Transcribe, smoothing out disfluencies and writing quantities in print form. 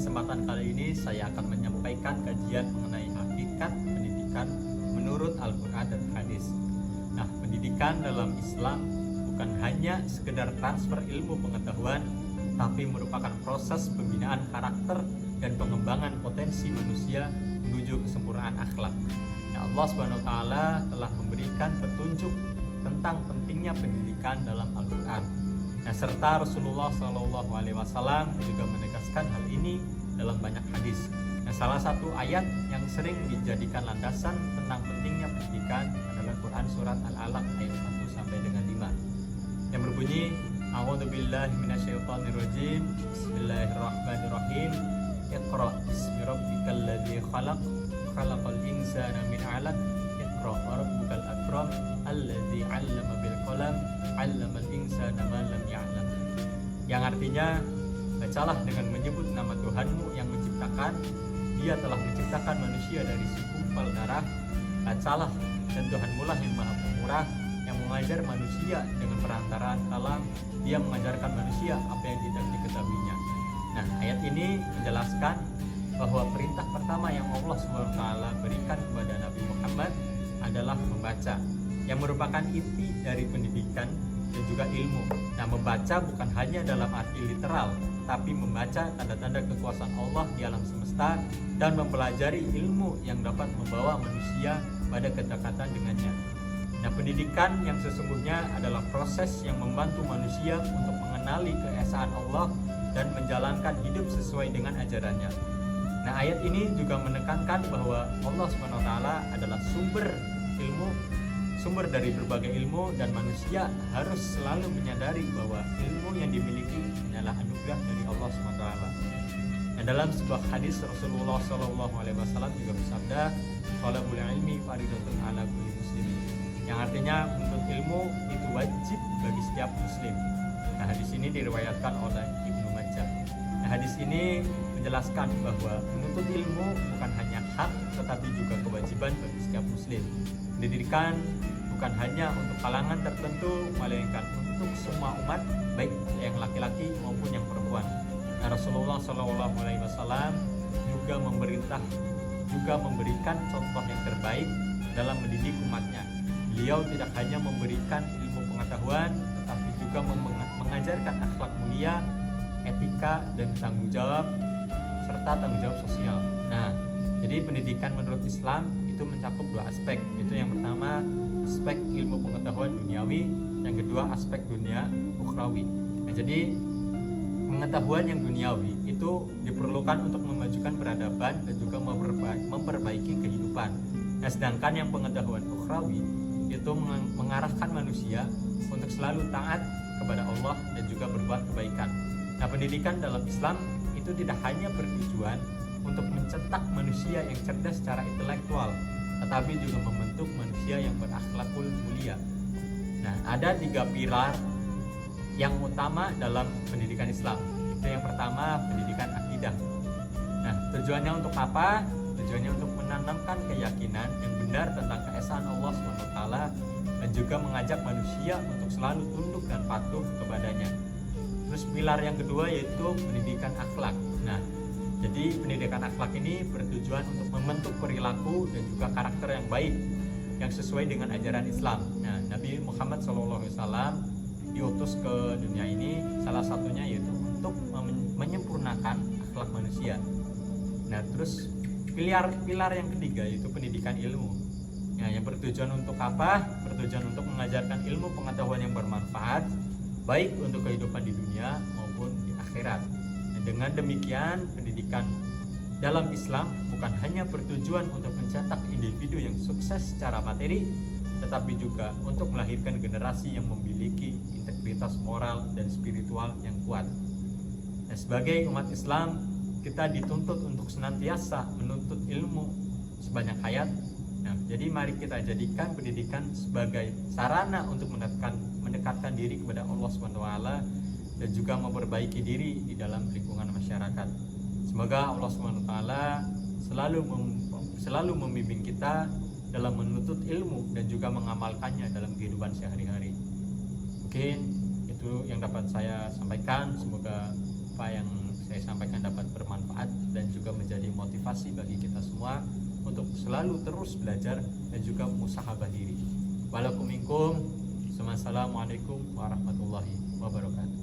kesempatan kali ini saya akan menyampaikan kajian mengenai hakikat pendidikan menurut Al-Quran dan Hadis. Nah, pendidikan dalam Islam bukan hanya sekedar transfer ilmu pengetahuan, tapi merupakan proses pembinaan karakter dan pengembangan potensi manusia menuju kesempurnaan akhlak. Nah, Allah SWT telah memberikan petunjuk tentang pentingnya pendidikan dalam Al-Quran. Nah, serta Rasulullah SAW juga menegaskan hal ini dalam banyak hadis. Nah, salah satu ayat yang sering dijadikan landasan tentang pentingnya pendidikan adalah Quran surat Al-Alaq ayat 1 sampai dengan 5 yang berbunyi, A'udzubillahi minasyaitonirrajim. Bismillahirrahmanirrahim. Iqra bismi rabbikal ladzi khalaq, khalaqal insana min 'alaq. Iqra wa rabbukal akram alladzi 'allama bil qalam, 'allamal insana ma lam ya'lam. Yang artinya, bacalah dengan menyebut nama Tuhanmu yang menciptakan. Dia telah menciptakan manusia dari segumpal darah. Bacalah, dan Tuhanmu lah yang Maha Pemurah, yang mengajar manusia dengan perantaraan kalam. Dia mengajarkan manusia apa yang tidak diketahuinya. Nah, ayat ini menjelaskan bahwa perintah pertama yang Allah SWT berikan kepada Nabi Muhammad adalah membaca, yang merupakan inti dari pendidikan dan juga ilmu. Nah, membaca bukan hanya dalam arti literal, tapi membaca tanda-tanda kekuasaan Allah di alam semesta dan mempelajari ilmu yang dapat membawa manusia pada kedekatan dengannya. Nah, pendidikan yang sesungguhnya adalah proses yang membantu manusia untuk mengenali keesaan Allah dan menjalankan hidup sesuai dengan ajarannya. Nah, ayat ini juga menekankan bahwa Allah SWT adalah sumber ilmu, sumber dari berbagai ilmu, dan manusia harus selalu menyadari bahwa ilmu yang dimiliki adalah anugerah dari Allah SWT. Nah, dalam sebuah hadis Rasulullah SAW juga bersabda, "Thalabul ilmi fardhatun 'ala kulli muslimin." Yang artinya menuntut ilmu itu wajib bagi setiap muslim. Nah, hadis ini diriwayatkan oleh Ibnu Majah. Nah, hadis ini menjelaskan bahwa menuntut ilmu bukan hanya hak, tetapi juga kewajiban bagi setiap muslim. Pendidikan bukan hanya untuk kalangan tertentu, melainkan untuk semua umat, baik yang laki-laki maupun yang perempuan. Nah, Rasulullah SAW juga memberikan contoh yang terbaik dalam mendidik umatnya. Beliau tidak hanya memberikan ilmu pengetahuan, tetapi juga mengajarkan akhlak mulia, etika, dan tanggung jawab, serta tanggung jawab sosial. Nah, jadi pendidikan menurut Islam itu mencakup dua aspek. Itu yang pertama, aspek ilmu pengetahuan duniawi, yang kedua aspek dunia ukhrawi. Nah, jadi pengetahuan yang duniawi itu diperlukan untuk memajukan peradaban dan juga memperbaiki kehidupan. Nah, sedangkan yang pengetahuan ukhrawi itu mengarahkan manusia untuk selalu taat kepada Allah dan juga berbuat kebaikan. Nah, pendidikan dalam Islam itu tidak hanya bertujuan untuk mencetak manusia yang cerdas secara intelektual, tetapi juga membentuk manusia yang berakhlakul mulia. Nah, ada 3 pilar yang utama dalam pendidikan Islam. Itu yang pertama, pendidikan akidah. Nah, tujuannya untuk apa? Tujuannya untuk menanamkan keyakinan yang benar tentang keesaan Allah SWT dan juga mengajak manusia untuk selalu tunduk dan patuh kepadanya. Terus pilar yang kedua yaitu pendidikan akhlak. Nah, jadi pendidikan akhlak ini bertujuan untuk membentuk perilaku dan juga karakter yang baik yang sesuai dengan ajaran Islam. Nah, Nabi Muhammad SAW diutus ke dunia ini salah satunya yaitu untuk menyempurnakan akhlak manusia. Nah, terus pilar yang ketiga yaitu pendidikan ilmu. Nah, yang bertujuan untuk apa? Bertujuan untuk mengajarkan ilmu pengetahuan yang bermanfaat baik untuk kehidupan di dunia maupun di akhirat. Nah, dengan demikian, pendidikan dalam Islam bukan hanya bertujuan untuk mencetak individu yang sukses secara materi, tetapi juga untuk melahirkan generasi yang memiliki integritas moral dan spiritual yang kuat. Nah, sebagai umat Islam, kita dituntut untuk senantiasa menuntut ilmu sebanyak hayat. Nah, jadi mari kita jadikan pendidikan sebagai sarana untuk mendekatkan diri kepada Allah SWT dan juga memperbaiki diri di dalam lingkungan masyarakat. Semoga Allah SWT selalu membimbing kita dalam menuntut ilmu dan juga mengamalkannya dalam kehidupan sehari-hari. Mungkin itu yang dapat saya sampaikan. Semoga apa yang saya sampaikan dapat bermanfaat. motivasi bagi kita semua untuk selalu terus belajar dan juga musahabah diri. Walakum minkum. Wassalamualaikum warahmatullahi wabarakatuh.